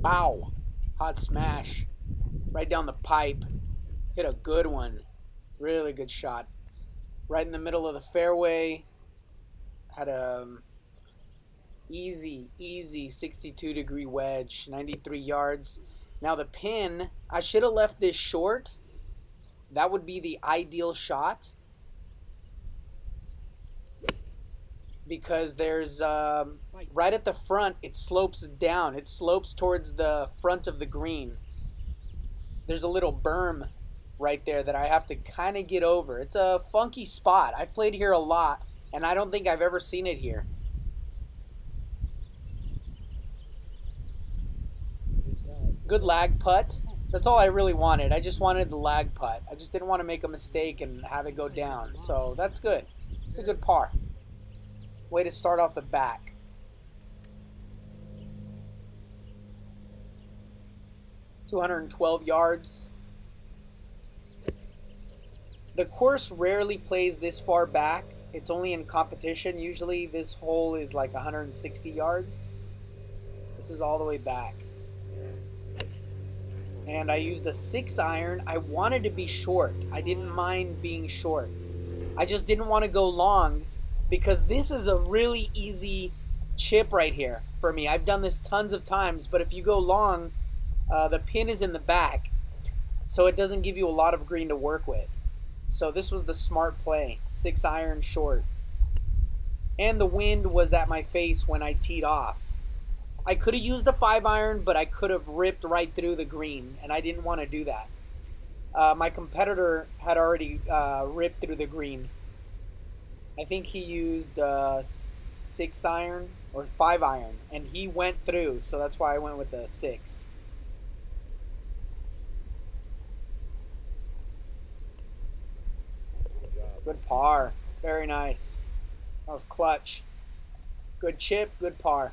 Pow! Hot smash. Right down the pipe. Hit a good one. Really good shot. Right in the middle of the fairway. Had a easy 62-degree wedge. 93 yards. Now the pin, I should have left this short. That would be the ideal shot. Because there's right at the front, it slopes down. It slopes towards the front of the green. There's a little berm right there that I have to kind of get over. It's a funky spot. I've played here a lot, and I don't think I've ever seen it here. Good lag putt. That's all I really wanted. I just wanted the lag putt. I just didn't want to make a mistake and have it go down. So that's good. It's a good par. Way to start off the back. .212 yards. The course rarely plays this far back. It's only in competition. Usually this hole is like 160 yards. This is all the way back. And I used a 6-iron. I wanted to be short. I didn't mind being short. I just didn't want to go long because this is a really easy chip right here for me. I've done this tons of times, but if you go long, the pin is in the back, so it doesn't give you a lot of green to work with. So this was the smart play, 6-iron short. And the wind was at my face when I teed off. I could have used a 5-iron, but I could have ripped right through the green, and I didn't want to do that. My competitor had already ripped through the green. I think he used 6-iron or 5-iron, and he went through, so that's why I went with the 6. Good par. Very nice. That was clutch. Good chip, good par.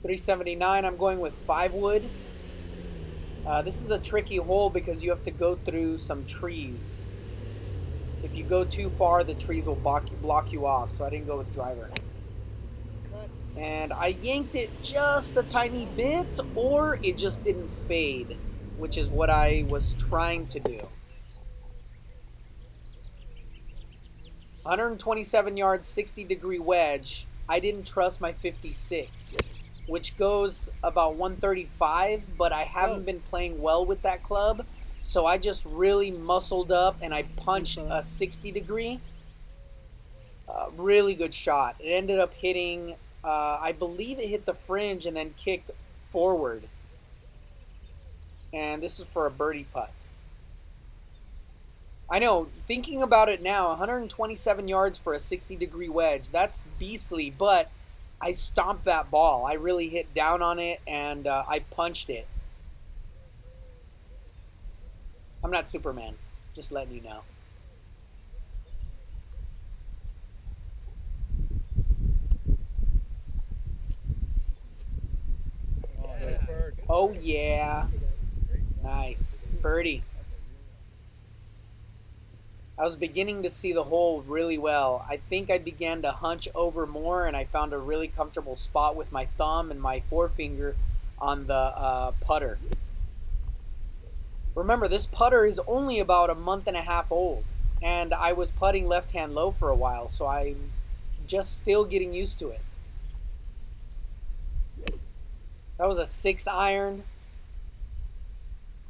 379, I'm going with 5 wood. This is a tricky hole because you have to go through some trees. If you go too far, the trees will block you off, so I didn't go with driver. And I yanked it just a tiny bit, or it just didn't fade, which is what I was trying to do. 127 yards, 60-degree wedge. I didn't trust my 56, which goes about 135, but I haven't been playing well with that club, so I just really muscled up and I punched a 60-degree. Really good shot. It ended up hitting, I believe it hit the fringe and then kicked forward. And this is for a birdie putt. I know, thinking about it now, 127 yards for a 60-degree wedge, that's beastly, but I stomped that ball. I really hit down on it, and I punched it. I'm not Superman, just letting you know. Oh, yeah. Nice. Birdie. I was beginning to see the hole really well. I think I began to hunch over more, and I found a really comfortable spot with my thumb and my forefinger on the putter. Remember, this putter is only about a month and a half old, and I was putting left-hand low for a while, so I'm just still getting used to it. That was a 6-iron.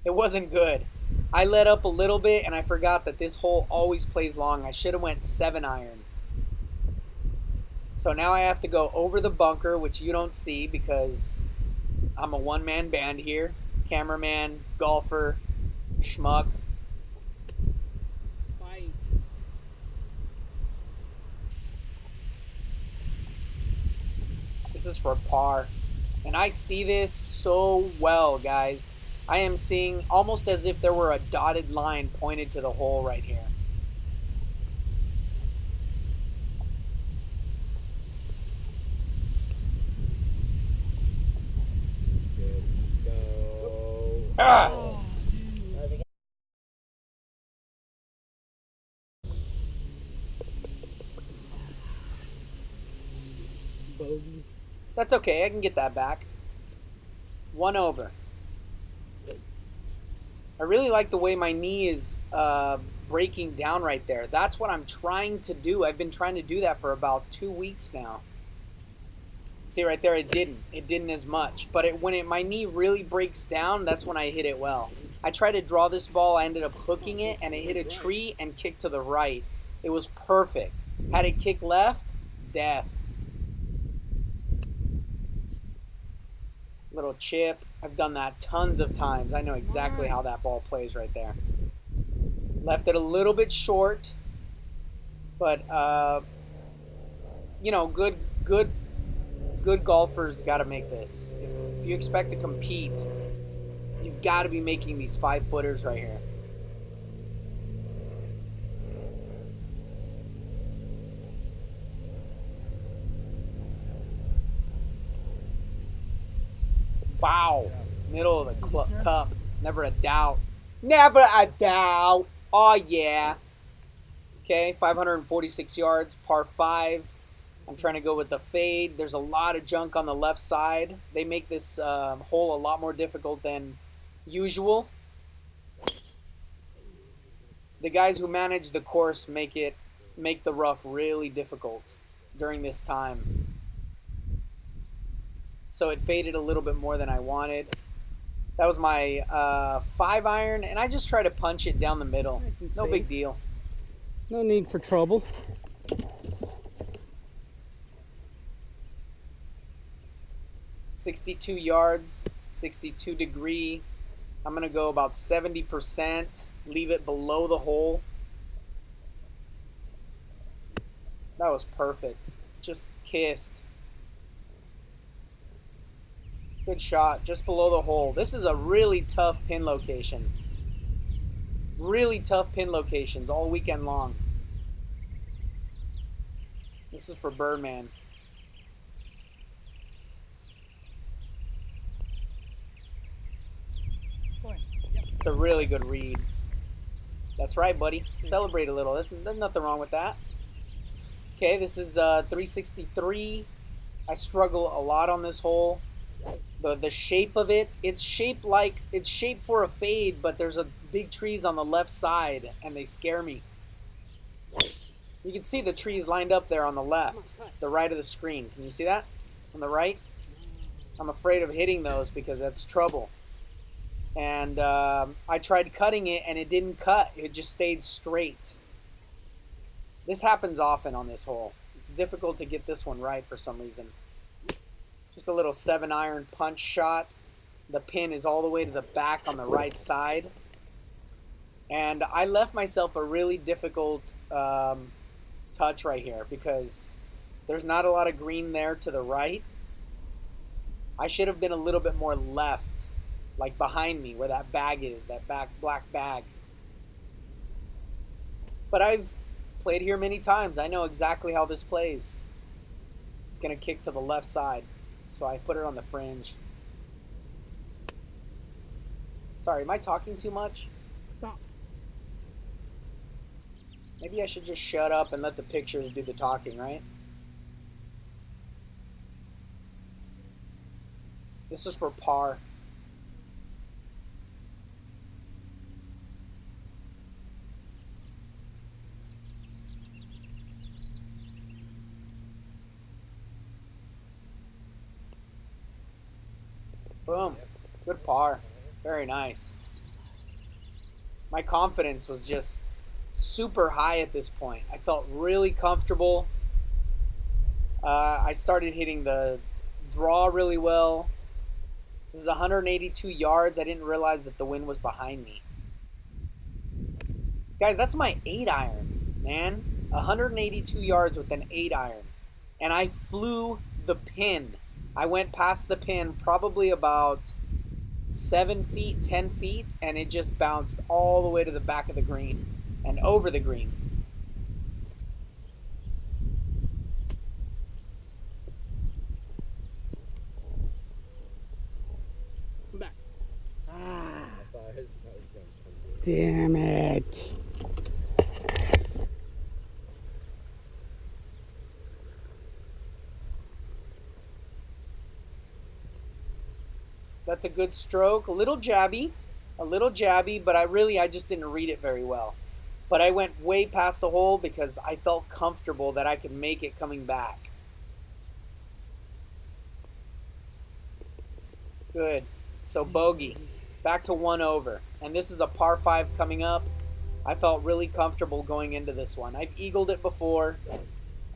It wasn't good. I let up a little bit, and I forgot that this hole always plays long. I should have went 7-iron. So now I have to go over the bunker, which you don't see because I'm a one-man band here. Cameraman, golfer, schmuck. Fight. This is for par. And I see this so well, guys. I am seeing almost as if there were a dotted line pointed to the hole right here. Ah! Bogey. That's okay. I can get that back. 1 over. I really like the way my knee is breaking down right there. That's what I'm trying to do. I've been trying to do that for about 2 weeks now. See right there, it didn't. It didn't as much. But when my knee really breaks down, that's when I hit it well. I tried to draw this ball. I ended up hooking it, and it hit a tree and kicked to the right. It was perfect. Had it kicked left, death. Little chip. I've done that tons of times. I know exactly how that ball plays right there. Left it a little bit short, but you know, good golfers got to make this. If you expect to compete, you've got to be making these 5-footers right here. Wow. Middle of the cup. Never a doubt. Never a doubt. Oh, yeah. Okay, 546 yards, par 5. I'm trying to go with the fade. There's a lot of junk on the left side. They make this hole a lot more difficult than usual. The guys who manage the course make the rough really difficult during this time. So it faded a little bit more than I wanted. That was my 5-iron, and I just try to punch it down the middle. Nice, no big deal. No need for trouble. .62 yards, 62 degree. I'm going to go about 70%, leave it below the hole. That was perfect. Just kissed. Good shot, just below the hole. This is a really tough pin location. Really tough pin locations all weekend long. This is for Birdman. It's a really good read. That's right, buddy. Celebrate a little. There's nothing wrong with that. Okay, this is 363. I struggle a lot on this hole. The shape of it, it's shaped for a fade, but there's a big trees on the left side, and they scare me. You can see the trees lined up there on the left, the right of the screen. Can you see that? On the right? I'm afraid of hitting those because that's trouble. And I tried cutting it, and it didn't cut. It just stayed straight. This happens often on this hole. It's difficult to get this one right for some reason. Just a little 7-iron punch shot. The pin is all the way to the back on the right side. And I left myself a really difficult touch right here because there's not a lot of green there to the right. I should have been a little bit more left, like behind me where that bag is, that black bag. But I've played here many times. I know exactly how this plays. It's going to kick to the left side. So I put it on the fringe. Sorry, am I talking too much? Stop. Maybe I should just shut up and let the pictures do the talking, right? This is for par. Boom. Good par. Very nice. My confidence was just super high at this point. I felt really comfortable. I started hitting the draw really well. This is 182 yards. I didn't realize that the wind was behind me. Guys, that's my 8-iron, man. 182 yards with an 8-iron. And I flew the pin. I went past the pin probably about 7 feet, 10 feet, and it just bounced all the way to the back of the green and over the green. Come back. Damn it. That's a good stroke. A little jabby, but I just didn't read it very well. But I went way past the hole because I felt comfortable that I could make it coming back. Good. So bogey. Back to 1 over. And this is a par 5 coming up. I felt really comfortable going into this one. I've eagled it before.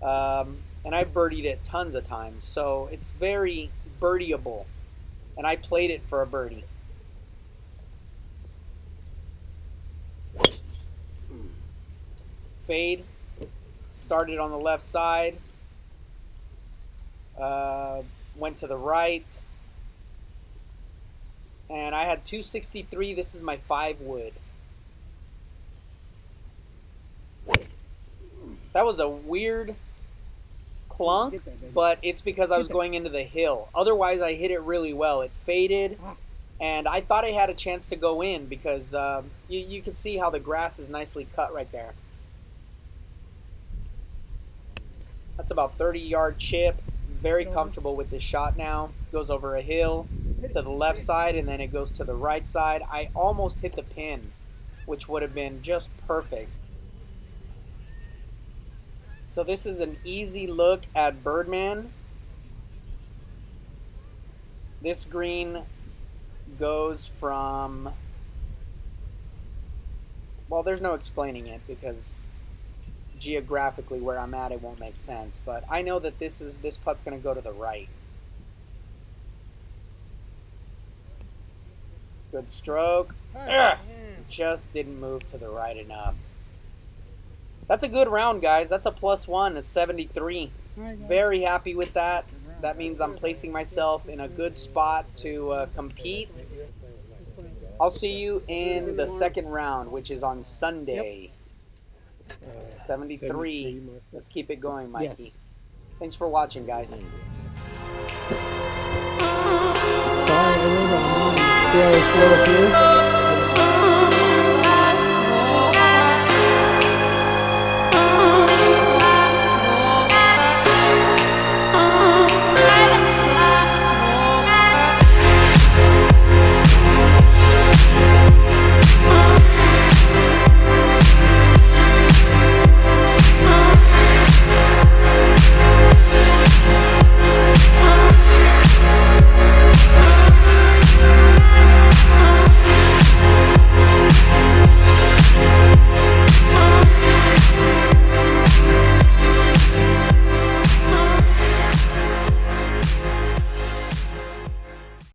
And I've birdied it tons of times. So it's very birdieable. And I played it for a birdie. Fade. Started on the left side. Went to the right. And I had 263. This is my 5 wood. That was a weird clunk, but it's because I was going into the hill. Otherwise, I hit it really well. It faded, and I thought I had a chance to go in because you can see how the grass is nicely cut right there. That's about 30-yard chip. Very comfortable with this shot now. Goes over a hill to the left side, and then it goes to the right side. I almost hit the pin, which would have been just perfect. So this is an easy look at Birdman. This green goes from, well, there's no explaining it because geographically where I'm at it won't make sense, but I know that this putt's going to go to the right. Good stroke. Just didn't move to the right enough. That's a good round, guys. That's a +1. It's 73. Very happy with that. That means I'm placing myself in a good spot to compete. I'll see you in the second round, which is on Sunday. 73. Let's keep it going, Mikey. Yes. Thanks for watching, guys. Sorry, I was 4 up here.